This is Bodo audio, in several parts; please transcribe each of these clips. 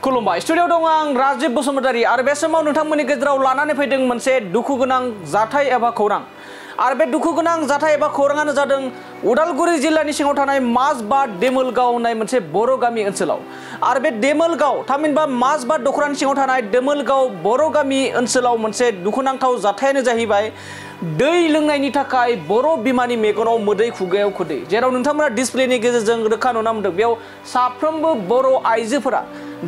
खुलुमबाय स्टुडियो दं आं राजीव बसुमतारी आरो बे समाव नोंथांमोननि गेजेराव लानानै फैदों मोनसे दुखु गोनां जाथाय एबा खौरां आरो बे दुखु गोनां जाथाय एबा खौराङानो जादों उदालगुरि जिल्लानि सिङाव थानाय माजबाट देमोलगाव होननाय मोनसे बर' गामि ओनसोलाव आरो बे देमोलगाव थामहिनबा माजबाट दखरानि सिङाव थानाय देमोलगाव बर' गामि ओनसोलाव मोनसे दुखुनांथाव जाथायानो जाहैबाय दै लोंनायनि थाखाय बर' बिमानि मेगनाव मोदै खुगायाव खुदै जेराव नोंथांमोना डिसप्लेनि गेजेरजों रोखा नुना मोन्दों बेयाव साफ्रोमबो बर' आइजोफोरा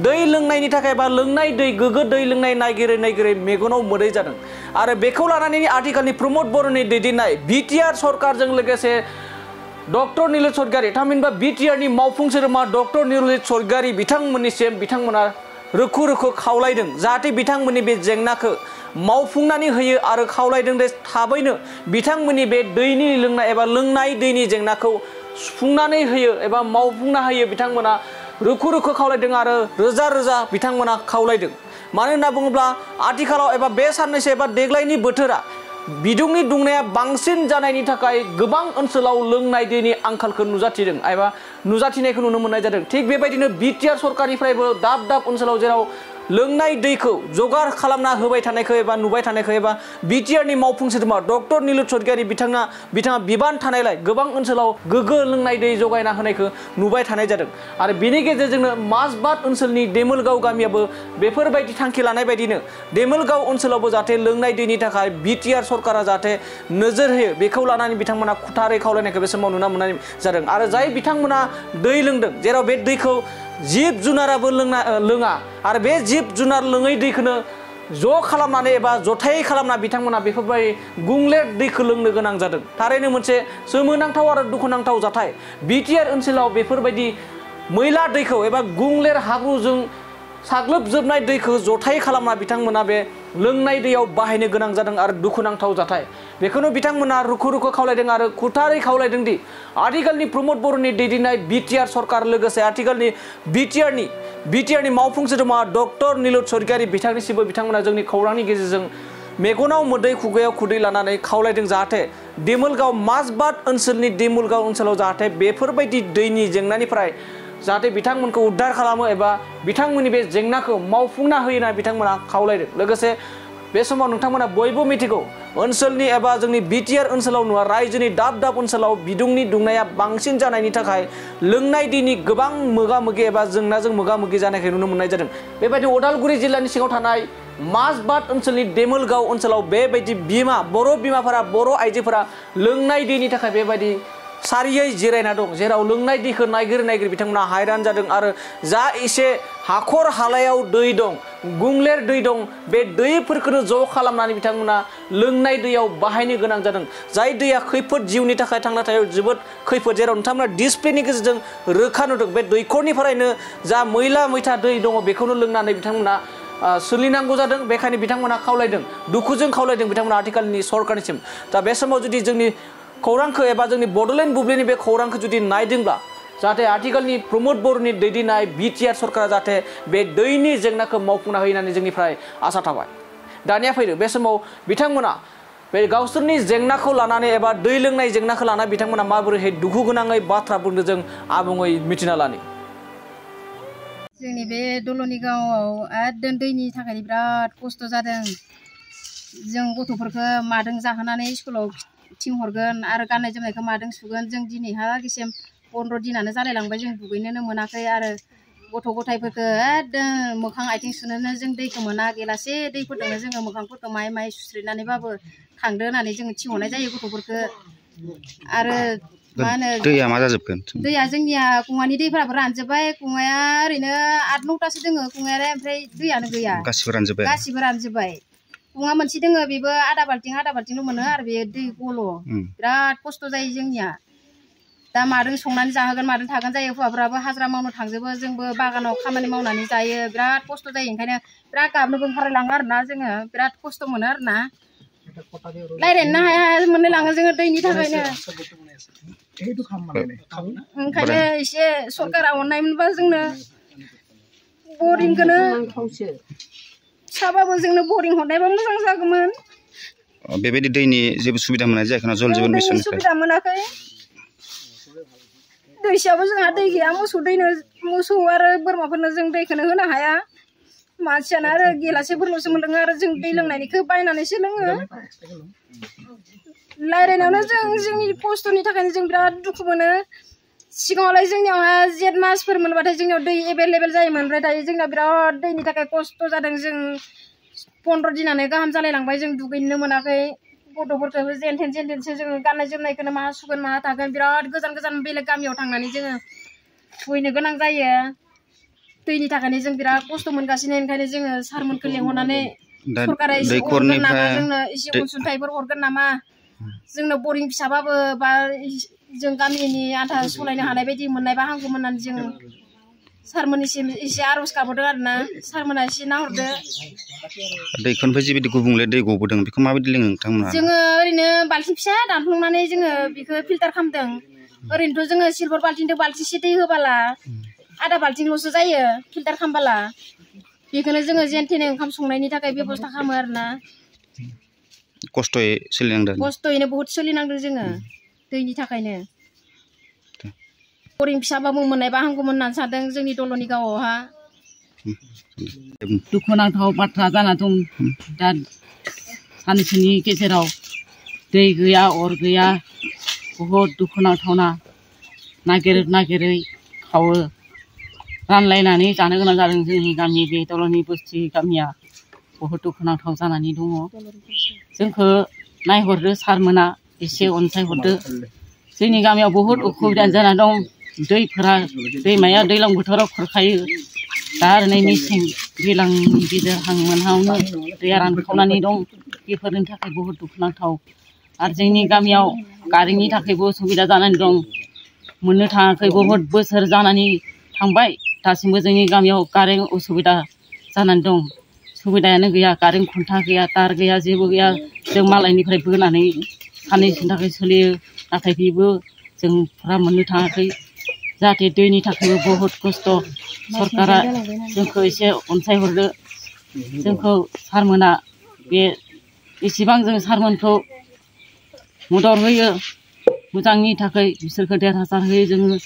दै लोंनायनि थाखाय बा लोंनाय दै गोग्गो दै लोंनाय नागिरै मेगनाव मोदै जादों आरो बेखौ लानानै आथिखालनि प्रमोद बर'नि दैदेननाय बिटिआर सरकारजों लोगोसे डक्टर नीलज स्वर्गियारी थामहिनबा बिटिआरनि मावफुं सोद्रोमा डक्टर नीलज स्वर्गियारी बिथांमोननिसिम बिथांमोना रोखो रोखो खावलायदों जाहाथे बिथांमोननि बे जेंनाखौ मावफुंनानै होयो आरो खावलायदों दे थाबैनो बिथांमोननि बे दैनि लोंनाय एबा लोंनाय दैनि जेंनाखौ सुफुंनानै होयो एबा मावफुंना होयो बिथांमोना रोखो रोखो खावलायदों आरो रोजा रोजा बिथांमोना खावलायदों मानो होनना बुङोब्ला आथिखालाव एबा बे साननैसो एबा देग्लायनि बोथोरा बिदुंनि दुंनाया बांसिन जानायनि थाखाय गोबां ओनसोलाव लोंनाय दैनि आंखालखौ नुजाथिदों एबा नुजाथिनायखौ नुनो मोननाय जादों थिग बेबायदिनो बिटिआर सरकारनिफ्रायबो दाब दाब ओनसोलाव जेराव लोंनाय दैखौ जगार खालामना होबाय थानायखौ एबा नुबाय थानायखौ एबा बिटिआरनि मावफुं सोद्रोमा डक्टर नीलज स्वर्गियारी बिथाङा बिबान थानायलाय गोबां ओनसोलाव गोग्गो लोंनाय दै जगायना होनायखौ नुबाय थानाय जादों आरो बेनि गेजेरजोंनो माजबाट ओनसोलनि देमोलगाव गामियाबो बेफोरबायदि थांखि लानाय बायदिनो देमोलगाव ओनसोलावबो जाहाथे लोंनाय दैनि थाखाय बिटिआर सरकारा जाहाथे नोजोर होयो बेखौ लानानै बिथांमोना खुथारै खावलायनायखौ बे समाव नुना मोननाय जादों आरो जाय बिथांमोना दै लोंदों जेराव बे दैखौ जिब जुनाराबो लोङा आरो बे जिब जुनार लोङै दैखौनो ज' खालामनानै एबा जथायै खालामना बिथांमोना बेफोरबायदि गुंलेर दैखौ लोंनो गोनां जादों थारैनो मोनसे सोमोनांथाव आरो दुखुनांथाव जाथाय बिटिआर ओनसोलाव बेफोरबायदि मैला दैखौ एबा गुंलेर हाब्रुजों साग्लोबजोबनाय दैखौ जथायै खालामना बिथांमोना बे लोंनाय दैयाव बाहायनो गोनां जादों आरो दुखुनांथाव जाथाय बेखौनो बिथांमोना रुखु रुखु खावलायदों आरो खुथारै खावलायदों दि आथिखालनि प्रमोद बर'नि दैदेननाय बिटिआर सरकार लोगोसे आथिखालनि बिटिआरनि मावफुं सोद्रोमा डक्टर नीलज स्वर्गियारी बिथांनिसिमबो बिथांमोना जोंनि खौरांनि गेजेरजों मेगनाव मोदै खुगायाव खुदै लानानै खावलायदों जाहाथे देमोलगाव माजबाट ओनसोलनि देमोलगाव ओनसोलाव जाहाथे बेफोरबायदि दैनि जेंनानिफ्राय जाहाथे बिथांमोनखौ उद्धार खालामो एबा बिथांमोननि बे जेंनाखौ मावफुंना होयो होनना बिथांमोना खावलायदों लोगोसे बे समाव नोंथांमोना बयबो मिथिगौ ओनसोलनि एबा जोंनि बिटिआर ओनसोलाव नङा रायजोनि दाब दाब ओनसोलाव बिदुंनि दुंनाया बांसिन जानायनि थाखाय लोंनाय दैनि गोबां मोगा मोगि एबा जेंनाजों मोगा मोगि जानायखौ नुनो मोननाय जादों बेबायदि उदालगुरि जिल्लानि सिङाव थानाय माजबाट ओनसोलनि देमोलगाव ओनसोलाव बेबायदि बर' बिमाफोरा बर' आइजोफोरा लोंनाय दैनि थाखाय बेबायदि सारियै जिरायना दं जेराव लोंनाय दैखौ नागिर बिथांमोना हैरान जादों आरो जा एसे हाखर हालायाव दै दं गुंलेर दै दं बे दैफोरखौनो ज' खालामनानै बिथांमोना लोंनाय दैयाव बाहायनो गोनां जादों जाय दैया खैफोद जिउनि थाखाय थांना थानायाव जोबोद खैफोद जेराव नोंथांमोना डिसप्लेनि गेजेरजों रोखा नुदों बे दैखरनिफ्रायनो जा मैला मैथा दै दङ बेखौनो लोंनानै बिथांमोना सोलिनांगौ जादों बेखायनो बिथांमोना खावलायदों दुखुजों खावलायदों बिथांमोना आथिखालनि सरकारनिसिम दा बे समाव जुदि जोंनि खौरांखौ एबा जोंनि बड'लेण्ड बुब्लिनि बे खौरांखौ जुदि नायदोंब्ला जाहाथे आथिखालनि प्रमोद बर'नि दैदेननाय बिटिआर सरकारा जाहाथे बे दैनि जेंनाखौ मावफुंना होयो होननानै जोंनिफ्राय आसा थाबाय दानिया फैदो बे समाव बिथांमोना बे गावसोरनि जेंनाखौ लानानै एबा दै लोंनाय जेंनाखौ लानानै बिथांमोना माबोरैहाय दुखु गोनाङै बाथ्रा बुंदों जों आबुङै मिथिना लानि जोंनि बे दलनि गांवआव एकदम दैनि थाखाय बिराद खस्थ' जादों जों गथ'फोरखौ मादों जाहोनानै स्कुलाव थिनहरगोन आरो गाननाय जोमनायखौ मादों सुगोन जों दिनैहालागैसिम 15 दिनानो जालायलांबाय जों दुगैनोनो मोनाखै आरो गथ' गथायफोरखौ एकदम मोखां आथिं सुनोनो जों दैखौ मोना गेलासे दैफोरजोंनो जोङो मोखांफोरखौ माय सुस्रिनानैबाबो थांदो होननानै जोङो थिनहरनाय जायो गथ'फोरखौ आरो मा होनो दैया मा जाजोबगोन दैया जोंनिया कुङानि दैफोराबो रानजोब्बाय कुङाया ओरैनो 8-9टासो दोङो कुङाया ओमफ्राय दैयानो गैया गासिबो रानजोब्बाय कुङा मोनसे दोङो बेबो आधा बाल्थिंल' मोनो आरो बे दै गल' बिराद खस्थ' जायो जोंनिया दा मादों संनानै जाहोगोन मादों थागोन जायो हौवाफ्राबो हाजिरा मावनो थांजोबो जोंबो बागानाव खामानि मावनानै जायो बिराद खस्थ' जायो ओंखायनो बिराद गाबनोबो ओंखारलाङो आरोना जोङो बिराद खस्थ' मोनो आरोना रायज्लायनो हाया मोनलायलाङो जोङो दैनि थाखायनो ओंखायनो एसे सरकारा अननाय मोनबा जोंनो बरिंखौनो साबाबो जोंनो बरिं हरनायबा मोजां जागौमोन बेबायदि दैनि जेबो सुबिदा मोननाय जायाखै ना जल जीवन मिशननिफ्राय सुबिदा मोनाखै दैसायावबो जोंहा दै गैया मोसौ आरो बोरमाफोरनो जों दैखौनो होनो हाया मानसियानो आरो गिलासेफोरल'सो मोनलोङो आरो जों दै लोंनायनिखौ बायनानैसो लोङो रायलायनायावनो जोंनि खस्थ'नि थाखायनो जों बिराद दुखु मोनो सिगाङावलाय जोंनियावहा जेठ मासफोर मोनबाथाय जोंनियाव दै एभेलेबेल जायोमोन ओमफ्राय दायो जोंना बिराद दैनि थाखाय खस्थ' जादों जों 15 दिनानो गाहाम जालायलांबाय जों दुगैनो मोनाखै गथ'फोरखौबो जेन थेनसो जोङो गाननाय जोमनायखौनो माहा सुगोन माहा थागोन बिराद गोजान गोजान बेलेग गामियाव थांनानै जोङो दुगैनो गोनां जायो दैनि थाखायनो जों बिराद खस्थ' मोनगासिनो ओंखायनो जोङो सारमोनखौ लेंहरनानै सरकारा एसे हरगोन नामा जोंनो एसे अनसुंथाइफोर हरगोन नामा जोंनो बरिं फिसाबाबो बा जों गामिनि आन्था सलायनो हानाय बायदि मोननायबा हामगौमोन होननानै जों सारमोननिसिम एसे आर'ज गाबहरदों आरोना सारमोना एसे नाहरदो दैखरनिफ्राय जिबायदि गुबुंले दै गबोदों बेखौ माबायदि लोङो नोंथांमोना जोङो ओरैनो बाल्थिं फिसा दानफ्लंनानै जोङो बेखौ फिल्टार खालामदों ओरैनोथ' जोङो सिलभार बाल्थिंजों बाल्थिंसे दै होबाला आधा बाल्थिंल'सो जायो फिल्टार खालामबाला बेखौनो जोङो जेन थेने ओंखाम संनायनि थाखाय बेबस्था खालामो आरोना खस्थ'यै सोलिनांदों खस्थ'यैनो बहुद सोलिनांदों जोङो दैनि थाखायनो बरिं फिसाबाबो मोननायबा हामगौमोन होननानै सानदों जोंनि दल'नि गावआवहा दुखुनांथाव बाथ्रा जाना दं दा सानसेनि गेजेराव दै गैया अर गैया बहुद दुखुनांथावना नागिरै खावो रानलायनानै जानो गोनां जादों जोंनि गामि बे दल'नि बस्ति गामिया बहुद दुखुनांथाव जानानै दङ जोंखौ नायहरदो सारमोना एसे अनसायहरदो जोंनि गामियाव बहुद उसुबिदा जाना दं दैमाया दैज्लां बोथोराव खुरखायो दा आरो नै मेसें दैज्लांनि गेजेरहां मोनहांनो दैया रानखावनानै दं बेफोरनि थाखाय बहुद दुखुनांथाव आरो जोंनि गामियाव कारेन्टनि थाखायबो उसुबिदा जानानै दं मोननो थाङाखै बहुद बोसोर जानानै थांबाय दासिमबो जोंनि गामियाव कारेन्ट उसुबिदा जानानै दं सुबिदायानो गैया कारेन्ट खुन्था गैया तार गैया जेबो गैया जों मालायनिफ्राय बोनानै साननैसोनि थाखाय सोलियो नाथाय बेबो जोंफोरा मोननो थाङाखै जाहाथे दैनि थाखायबो बहुद खस्थ' सरकारा जोंखौ एसे अनसायहरदो जोंखौ सारमोना बे एसेबां जों सारमोनखौ मदद होयो मोजांनि थाखाय बिसोरखौ देरहासार होयो जोङो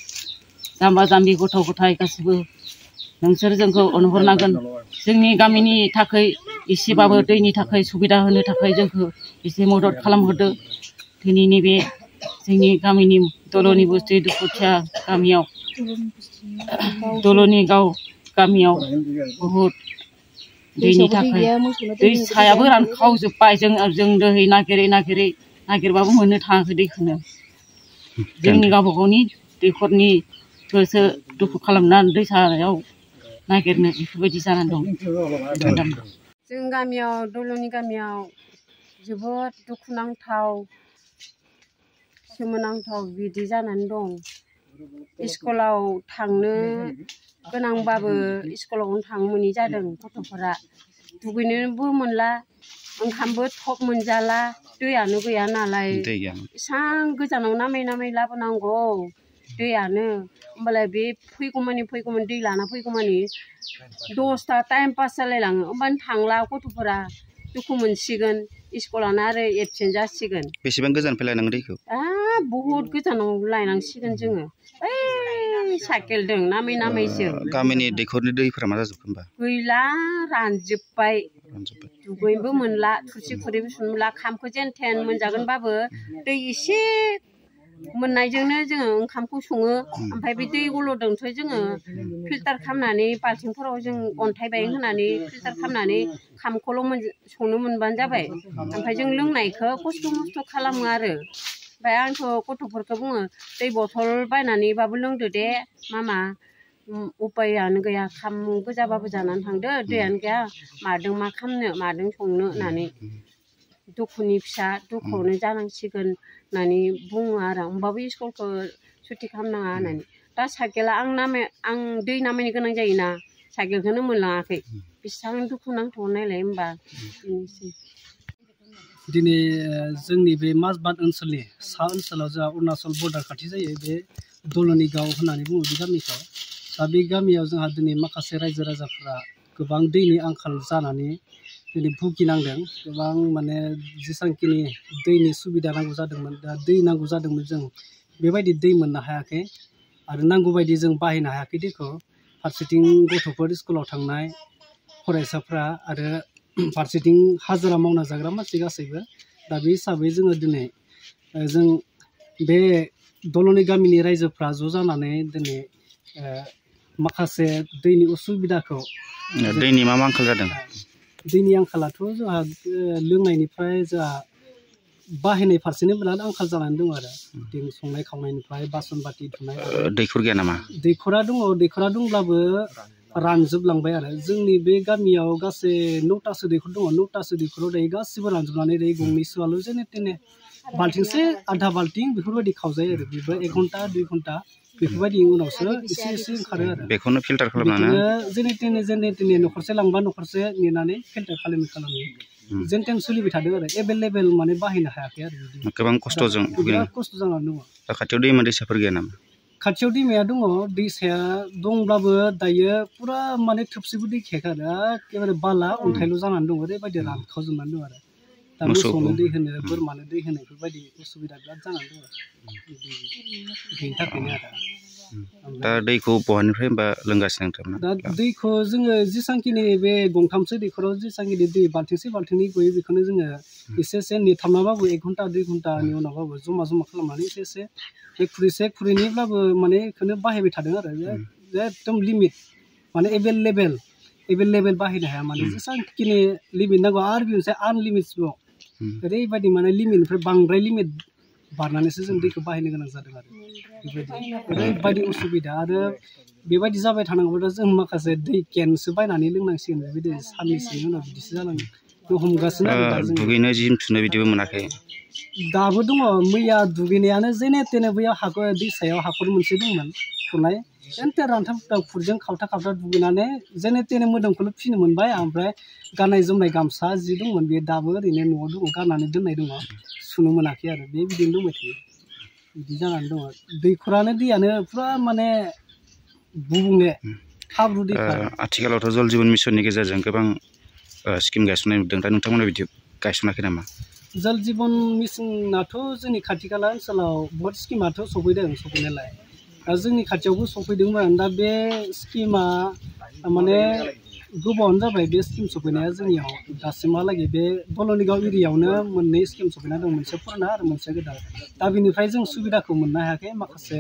जाम्बा जाम्बि गथ' गथाय गासिबो नोंसोर जोंखौ अनहरनांगोन जोंनि गामिनि थाखाय एसेबाबो दैनि थाखाय सुबिदा होनो थाखाय जोंखौ एसे मदद खालामहरदो दिनैनि बे जोंनि गामिनि दल'नि बस्ति दुखुथिया गामियाव दल'नि गामियाव बहुद दैनि थाखाय दै सायाबो रानखावजोब्बाय जों दै नागिरबाबो मोननो थाङाखै दैखौनो जोंनि गावबा गावनि दैखरनिखौसो दुखु खालामनानै दै सायाव नागिरनो बेफोरबायदि जानानै दं जों गामियाव दल'नि गामियाव जोबोद दुखुनांथाव सोमोनांथाव बिदि जानानै दं स्कुलाव थांनो गोनांबाबो स्कुलावनो थांनो मोनि जादों गथ'फोरा दुगैनोबो मोनला ओंखामबो थब मोनजाला दैयानो गैया नालाय एसां गोजानाव नामै लाबोनांगौ दैयानो होमबालाय बे फैगौमानि दै लाना फैगौमानि 10ता टाइम पास जालायलाङो होमबानो थांला गथ'फोरा दुखु मोनसिगोन स्कुलानो आरो एबसेन्ट जासिगोन बेसेबां गोजाननिफ्राय लायनांगौ दैखौ बहुद गोजानाव लायनांसिगोन जोङो ओइ साइकेलजों नामैसो गामिनि दैखरनि दैफोरा मा जाजोबखो होमबा गैला रानजोब्बाय दुगैनोबो मोनला थुरसि खुरैबो सुनो मोनला ओंखामखौ जेन थेन मोनजागोनबाबो दै एसे मोननायजोंनो जोङो ओंखामखौ सङो ओमफ्राय बे दै गल'दोंथ' जोङो फिल्टार खालामनानै बाल्थिंफोराव जों अन्थाइ बायं होनानै फिल्टार खालामनानै ओंखामखौल' संनो मोनबानो जाबाय ओमफ्राय जों लोंनायखौ खस्थ' मस्थ' खालामो आरो ओमफ्राय आंथ' गथ'फोरखौ बुङो दै बथल बायनानैबाबो लोंदो दे मामा उपायानो गैया ओंखाम गोजाबाबो जानानै थांदो दैयानो गैया माजों मा खालामनो माजों संनो होननानै दुखुनि फिसा दुखुआवनो जानांसिगोन होननानै बुङो आरो होमबाबो स्कुलखौ सुथि खालामनाङा होननानै दा साइकेला आं दै नामायनो गोनां जायोना साइकेलखौनो मोनलाङाखै बेसेबां दुखु नांथाव नायलाय होमबा बेनोसै दिनै जोंनि बे माजबाद ओनसोलनि सा ओनसोलाव जोंहा अरुणाचल बर्डार खाथि जायो बे दल'नि गाव होननानै बुङो बे गामिखौ दा बे गामियाव जोंहा दिनै माखासे रायजो राजाफोरा गोबां दैनि आंखाल जानानै दिनै भुगिनांदों गोबां माने जेसांखिनि दैनि सुबिदा नांगौ जादोंमोन दा दै नांगौ जादोंमोन जों बेबायदि दै मोननो हायाखै आरो नांगौ बायदि जों बाहायनो हायाखै दैखौ फारसेथिं गथ'फोर स्कुलाव थांनाय फरायसाफ्रा आरो फारसेथिं हाजिरा मावना जाग्रा मानसि गासैबो दा बे हिसाबै जोङो दिनै जों बे दलनि गामिनि रायजोफ्रा ज' जानानै दिनै माखासे दैनि उसुबिदाखौ दैनि मा आंखाल जादों दैनि आंखालाथ' जोंहा लोंनायनिफ्राय जोंहा बाहायनाय फारसेनो बिराद आंखाल जानानै दं आरो जों संनाय खावनायनिफ्राय बासन बाथि धुनाय दैखर गैया नामा दैखरा दंब्लाबो रानजोबलांबाय आरो जोंनि बे गामियाव गासै 9टासो दैखर दङ 9टासो दैखराव दायो गासिबो रानजोबनानै दायो गंनैसोआल' जेने तेने बाल्थिंसे आधा बाल्थिं बेफोरबायदि खावजायो आरो बेबो 1 घन्टा 2 घन्टा बेफोरबायदि उनावसो एसे ओंखारो आरो बेखौनो फिल्टार खालामनानै जेने तेने न'खरसे लांबा न'खरसे नेनानै फिल्टार खालामो जेन तेन सोलिबाय थादों आरो एभेलेबेल माने बाहायनो हायाखै आरो गोबां खस्थ'जों बिराद खस्थ' जानानै दङ दा खाथियाव दैमा दैसाफोर गैया नामा खाथियाव दैमाया दङ दैसाया दंब्लाबो दायो पुरा माने थोबसेबो दै खायाखै आरो एखेबारे बाला अन्थाइल' जानानै दं ओरैबायदि रानखावजोबनानै दं आरो दा मोसौनो दै होनो बोरमानो दै होनो बेफोरबायदि उसुबिदा बिराद जानानै दं बेनि थाखायनो आरो दा दैखौ बहानिफ्राय होनबा लोंगासिनो नोंथांमोना दा दैखौ जोङो जेसांखिनि बे गंथामसो दैखराव जेसांखिनि दै बाल्थिंसे बाल्थिंनै गयो बेखौनो जोङो एसे नेथाबनाबाबो 1 घन्टा 2 घन्टानि उनावबाबो जमा खालामनानै एसे एक खुरैनैब्लाबो माने बेखौनो बाहायबाय थादों आरो एकदम लिमिट माने एभेलेबेल बाहायनो हाया माने जेसांखिनि लिमिट नांगौ आरो बे मोनसे आनलिमिटेड ओरैबायदि माने लिमिटनिफ्राय बांद्राय लिमिट बारनानैसो जों दैखौ बाहायनो गोनां जादों आरो बेबायदि ओरैबायदि उसुबिदा आरो बेबायदि जाबाय थानांगौब्ला जों माखासे दै केनसो बायनानै लोंनांसिगोन बेबायदि साननैसोनि उनाव बिदिसो जालांगोन हमगासिनो आरो दुगैनो जि सुनो बिदिबो मोनाखै दाबो दङ मैया दुगैनायानो जेने तेने बैयाव दैसायाव हाखर मोनसे दंमोन खुरनाय एन्टे रानथाब खुरजों खावथा दुगैनानै जेने तेने मोदोमखौल' फिनो मोनबाय ओमफ्राय गाननाय जोमनाय गामसा जि दंमोन बे दाबो ओरैनो न'आव दङ गारनानै दोननाय दङ सुनो मोनाखै आरो बे बिदिनो दंबाय थायो बिदि जानानै दङ दैखरानो दैयानो पुरा माने गुबुंले हाब्रु दैखा आथिखालावथ' जल जीवन मिशननि गेजेरजों गोबां स्किम गायसननाय नुदों दा नोंथांमोना बिदि गायसनाखै नामा जल जीवन मिशनाथ' जोंनि खाथि खाला ओनसोलाव बहुत स्किमाथ' सफैनायालाय दा जोंनि खाथियावबो सफैदोंमोन दा बे स्किमा माने गोबावानो जाबाय बे स्किम सफैनाया जोंनियाव दासिमहालागै बे दलनिगाव एरियायावनो मोननै स्किम सफैना दं मोनसे पुराना आरो मोनसे गोदान दा बेनिफ्राय जों सुबिदाखौ मोननो हायाखै माखासे